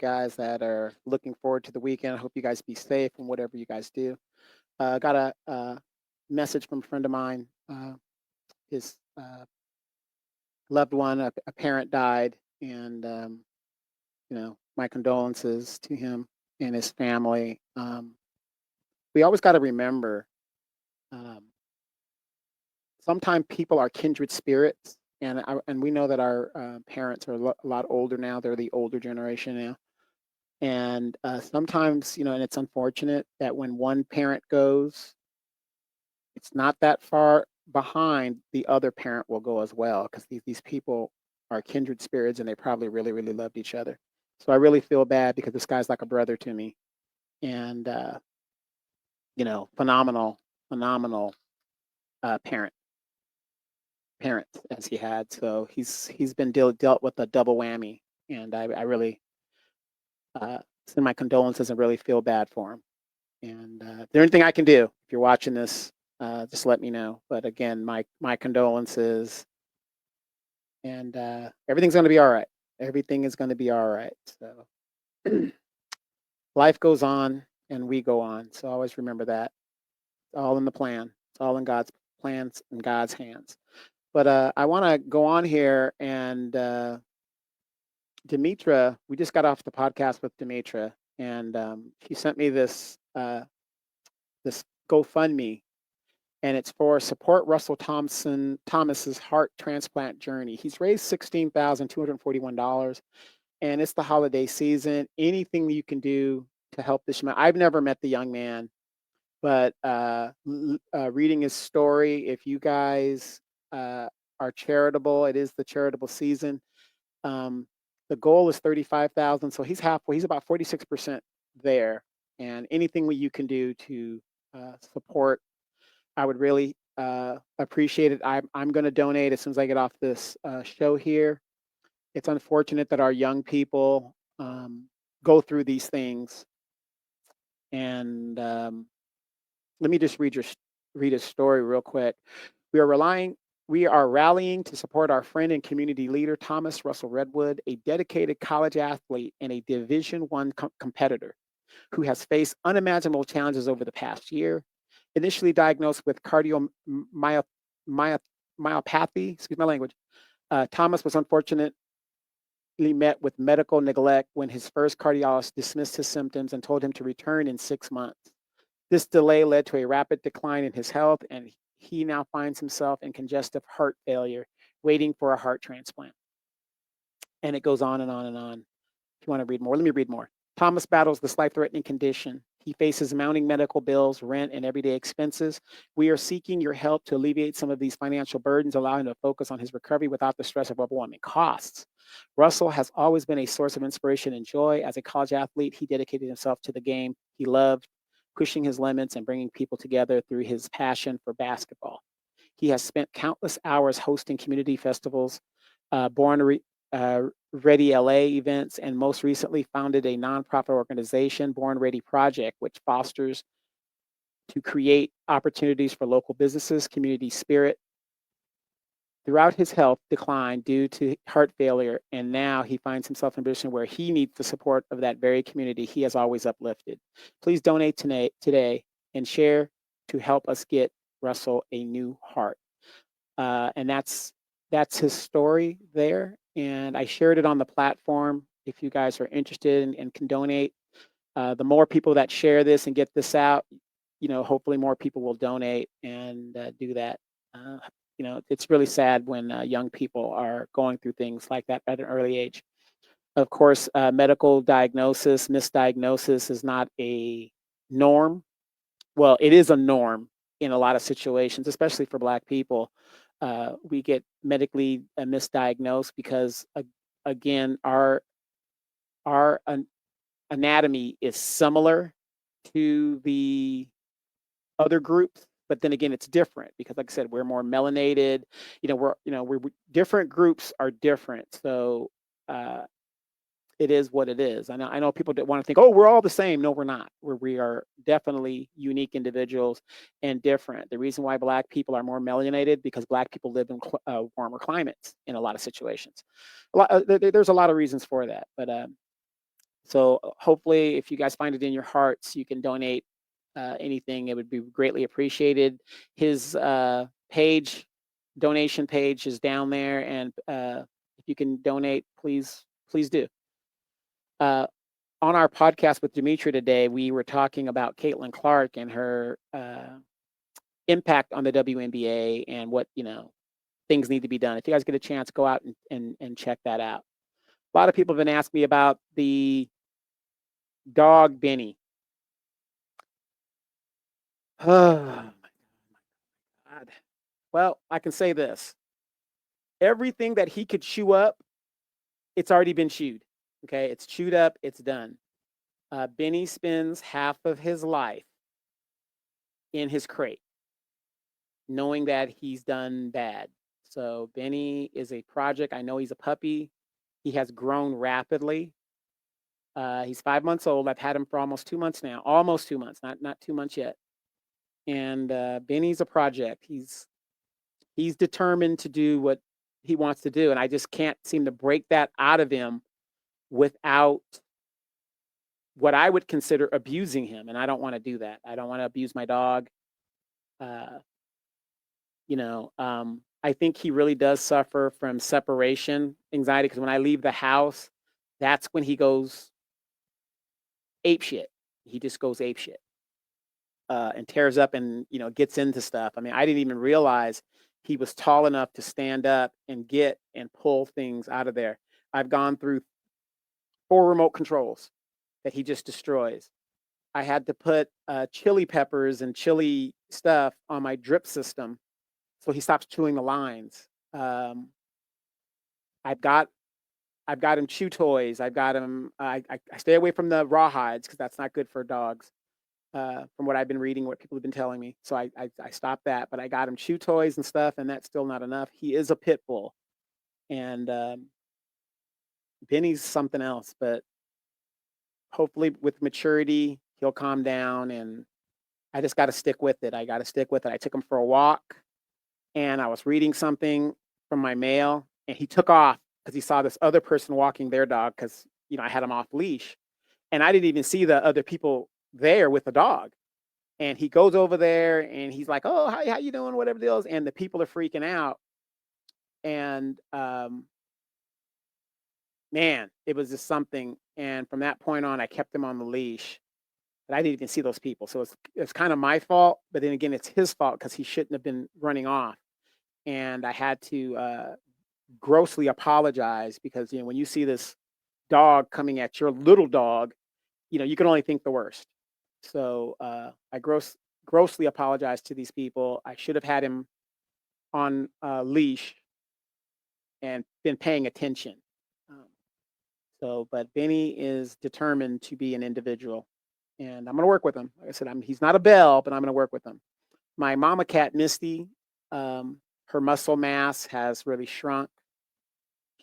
guys that are looking forward to the weekend. I hope you guys be safe and whatever you guys do. Got a message from a friend of mine. His loved one, a parent died, and my condolences to him and his family. We always got to remember, um, sometimes people are kindred spirits, and we know that our parents are a lot older now. They're the older generation now. And sometimes, and it's unfortunate that when one parent goes, it's not that far behind, the other parent will go as well, because these people are kindred spirits and they probably really, really loved each other. So I really feel bad because this guy's like a brother to me. And, phenomenal, phenomenal parent, parents as he had. So he's been dealt with a double whammy. And I really uh, send my condolences and really feel bad for him. And if there's anything I can do, if you're watching this, just let me know. But again, my condolences, and everything's going to be all right. Everything is going to be all right. So life goes on, and we go on. So always remember that. It's all in the plan. It's all in God's plans and God's hands. But I want to go on here, and Demetra, we just got off the podcast with Demetra, and she sent me this GoFundMe, and it's for support Russell Thomas's heart transplant journey. He's raised $16,241, and it's the holiday season. Anything you can do to help this man. I've never met the young man, but reading his story, if you guys are charitable, it is the charitable season. Um, the goal is 35,000, so he's halfway. He's about 46% there, and anything you can do to support, I would really appreciate it. I'm going to donate as soon as I get off this show here. It's unfortunate that our young people go through these things. And let me just read a story real quick. We are rallying to support our friend and community leader, Thomas Russell Redwood, a dedicated college athlete and a Division I competitor who has faced unimaginable challenges over the past year. Initially diagnosed with cardiomyopathy, excuse my language, Thomas was unfortunately met with medical neglect when his first cardiologist dismissed his symptoms and told him to return in 6 months. This delay led to a rapid decline in his health, and he now finds himself in congestive heart failure, waiting for a heart transplant. And it goes on and on and on. If you want to read more, let me read more. Thomas battles this life-threatening condition. He faces mounting medical bills, rent, and everyday expenses. We are seeking your help to alleviate some of these financial burdens, allowing him to focus on his recovery without the stress of overwhelming costs. Russell has always been a source of inspiration and joy. As a college athlete, he dedicated himself to the game he loved, pushing his limits and bringing people together through his passion for basketball. He has spent countless hours hosting community festivals, Born Ready LA events, and most recently founded a nonprofit organization, Born Ready Project, which fosters to create opportunities for local businesses, community spirit. Throughout his health decline due to heart failure, and now he finds himself in a position where he needs the support of that very community he has always uplifted. Please donate today and share to help us get Russell a new heart. And that's his story there. And I shared it on the platform. If you guys are interested and can donate, the more people that share this and get this out, hopefully more people will donate and do that. It's really sad when young people are going through things like that at an early age. Of course, medical diagnosis, misdiagnosis is not a norm. Well, it is a norm in a lot of situations, especially for Black people. We get medically misdiagnosed because, again, our anatomy is similar to the other groups, but then again, it's different because, like I said, we're more melanated. We're different groups are different, so it is what it is. I know people that want to think, oh, we're all the same. No, we're not. We are definitely unique individuals and different. The reason why Black people are more melanated because Black people live in warmer climates in a lot of situations. There's a lot of reasons for that, but So hopefully, if you guys find it in your hearts, you can donate anything. It would be greatly appreciated. His donation page is down there, and if you can donate, please do. Uh, on our podcast with Demetria today, we were talking about Caitlin Clark and her impact on the WNBA and what things need to be done. If you guys get a chance, go out and check that out. A lot of people have been asking me about the dog Benny. Oh my God. Well, I can say this. Everything that he could chew up, it's already been chewed. Okay, it's chewed up, it's done. Benny spends half of his life in his crate, knowing that he's done bad. So Benny is a project. I know he's a puppy. He has grown rapidly. He's 5 months old. I've had him for almost 2 months now. Almost 2 months, not 2 months yet. And Benny's a project. He's determined to do what he wants to do, and I just can't seem to break that out of him without what I would consider abusing him, and I don't want to do that. I don't want to abuse my dog. Uh, I think he really does suffer from separation anxiety because when I leave the house, that's when he goes ape shit. He just goes ape shit and tears up and gets into stuff. I mean, I didn't even realize he was tall enough to stand up and get and pull things out of there. I've gone through 4 remote controls that he just destroys. I had to put chili peppers and chili stuff on my drip system so he stops chewing the lines. I've got him chew toys. I've got him. I stay away from the rawhides because that's not good for dogs. From what I've been reading, what people have been telling me, so I stopped that. But I got him chew toys and stuff, and that's still not enough. He is a pit bull, and Benny's something else. But hopefully, with maturity, he'll calm down, and I just got to stick with it. I got to stick with it. I took him for a walk, and I was reading something from my mail, and he took off because he saw this other person walking their dog because I had him off leash, and I didn't even see the other people there with the dog. And he goes over there and he's like, "Oh, hi, how you doing? Whatever the deal is." And the people are freaking out. And man, it was just something. And from that point on, I kept him on the leash. But I didn't even see those people. So it's kind of my fault. But then again, it's his fault because he shouldn't have been running off. And I had to grossly apologize because when you see this dog coming at your little dog, you can only think the worst. So I grossly apologize to these people. I should have had him on a leash and been paying attention. Um, but Benny is determined to be an individual, and I'm going to work with him. Like I said, he's not a bell, but I'm going to work with him. My mama cat, Misty, her muscle mass has really shrunk.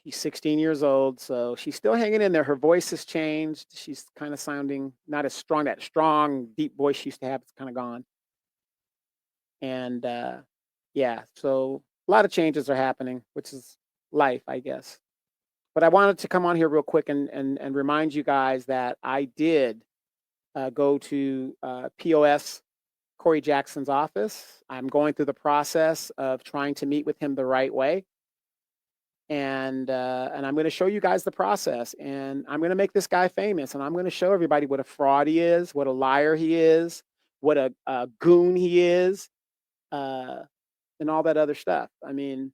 She's 16 years old, so she's still hanging in there. Her voice has changed. She's kind of sounding not as strong. That strong, deep voice she used to have, it's kind of gone. And yeah, so a lot of changes are happening, which is life, I guess. But I wanted to come on here real quick and remind you guys that I did go to POS Corey Jackson's office. I'm going through the process of trying to meet with him the right way. And I'm going to show you guys the process, and I'm going to make this guy famous, and I'm going to show everybody what a fraud he is, what a liar he is, what a goon he is, and all that other stuff. I mean,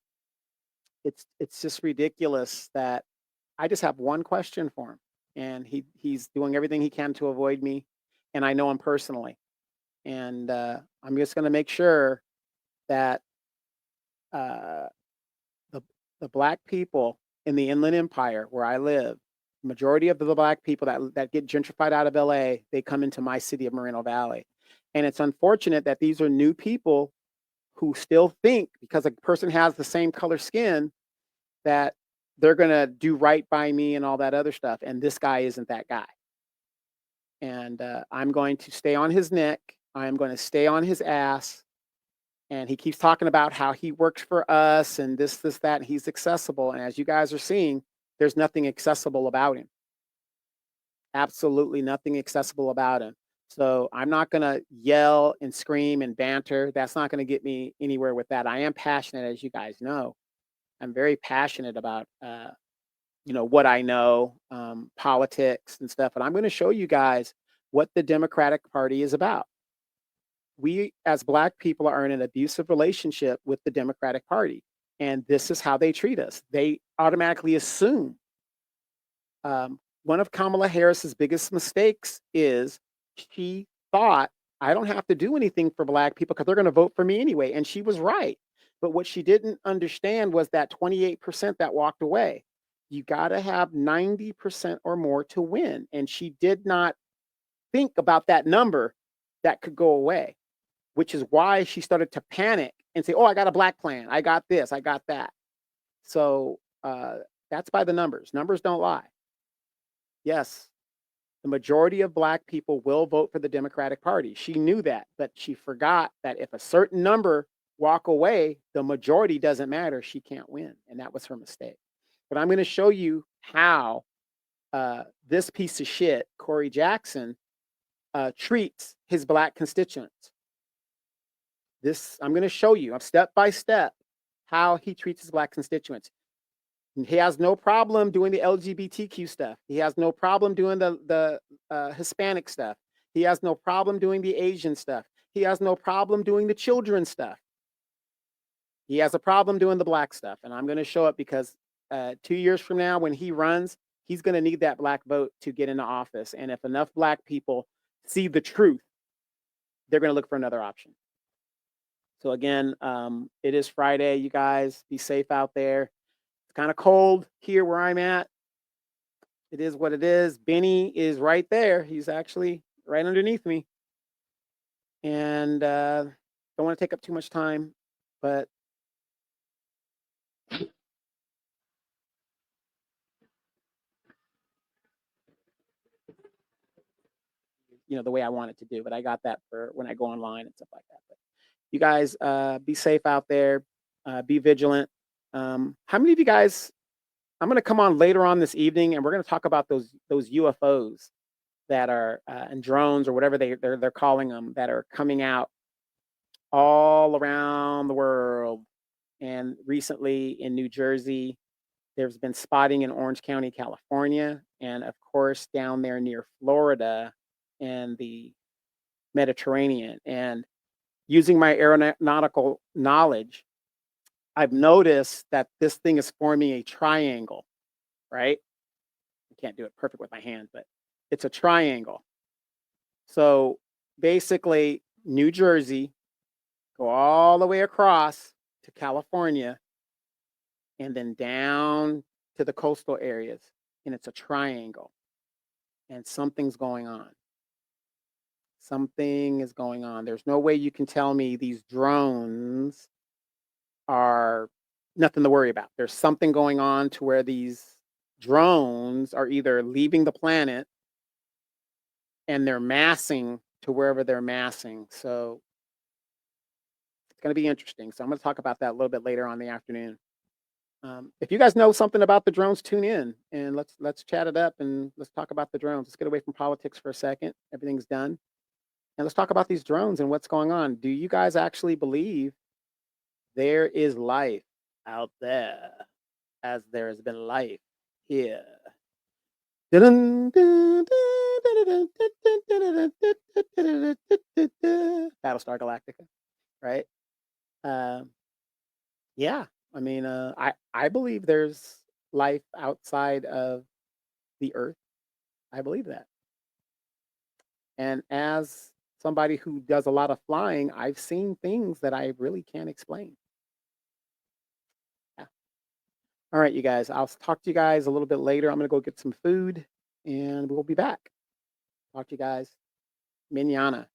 it's just ridiculous that I just have one question for him, and he's doing everything he can to avoid me, and I know him personally, and I'm just going to make sure that uh, the the black people in the Inland Empire where I live, majority of the black people that get gentrified out of LA, they come into my city of Moreno Valley. And it's unfortunate that these are new people who still think because a person has the same color skin that they're going to do right by me and all that other stuff. And this guy isn't that guy. And I'm going to stay on his neck. I'm going to stay on his ass. And he keeps talking about how he works for us and this, that, and he's accessible. And as you guys are seeing, there's nothing accessible about him. Absolutely nothing accessible about him. So I'm not gonna yell and scream and banter. That's not gonna get me anywhere with that. I am passionate, as you guys know. I'm very passionate about what I know, politics and stuff. And I'm gonna show you guys what the Democratic Party is about. We as black people are in an abusive relationship with the Democratic Party. And this is how they treat us. They automatically assume one of Kamala Harris's biggest mistakes is she thought, I don't have to do anything for black people because they're going to vote for me anyway. And she was right. But what she didn't understand was that 28% that walked away. You got to have 90% or more to win. And she did not think about that number that could go away, which is why she started to panic and say, oh, I got a black plan. I got this. I got that. So that's by the numbers. Numbers don't lie. Yes, the majority of black people will vote for the Democratic Party. She knew that, but she forgot that if a certain number walk away, the majority doesn't matter. She can't win. And that was her mistake. But I'm going to show you how this piece of shit, Corey Jackson, treats his black constituents. I'm going to show you step by step how he treats his black constituents. He has no problem doing the LGBTQ stuff. He has no problem doing the Hispanic stuff. He has no problem doing the Asian stuff. He has no problem doing the children stuff. He has a problem doing the black stuff. And I'm going to show it because 2 years from now, when he runs, he's going to need that black vote to get into office. And if enough black people see the truth, they're going to look for another option. So again, it is Friday, you guys. Be safe out there. It's kind of cold here where I'm at. It is what it is. Benny is right there. He's actually right underneath me. And don't want to take up too much time, but the way I want it to do. But I got that for when I go online and stuff like that. But you guys be safe out there. Be vigilant. How many of you guys? I'm going to come on later on this evening, and we're going to talk about those UFOs that are and drones or whatever they're calling them that are coming out all around the world. And recently in New Jersey, there's been spotting in Orange County, California, and of course down there near Florida and the Mediterranean. And using my aeronautical knowledge, I've noticed that this thing is forming a triangle, right? I can't do it perfect with my hand, but it's a triangle. So basically, New Jersey, go all the way across to California, and then down to the coastal areas. And it's a triangle. And something's going on. Something is going on. There's no way you can tell me these drones are nothing to worry about. There's something going on to where these drones are either leaving the planet and they're massing to wherever they're massing. So it's going to be interesting. So I'm going to talk about that a little bit later on in the afternoon. If you guys know something about the drones, tune in and let's chat it up and let's talk about the drones. Let's get away from politics for a second. Everything's done. And let's talk about these drones and what's going on. Do you guys actually believe there is life out there as there has been life here? Battlestar Galactica, right? Yeah, I mean, I believe there's life outside of the Earth. I believe that. And as somebody who does a lot of flying, I've seen things that I really can't explain. Yeah. All right, you guys. I'll talk to you guys a little bit later. I'm gonna go get some food, and we'll be back. Talk to you guys. Manana.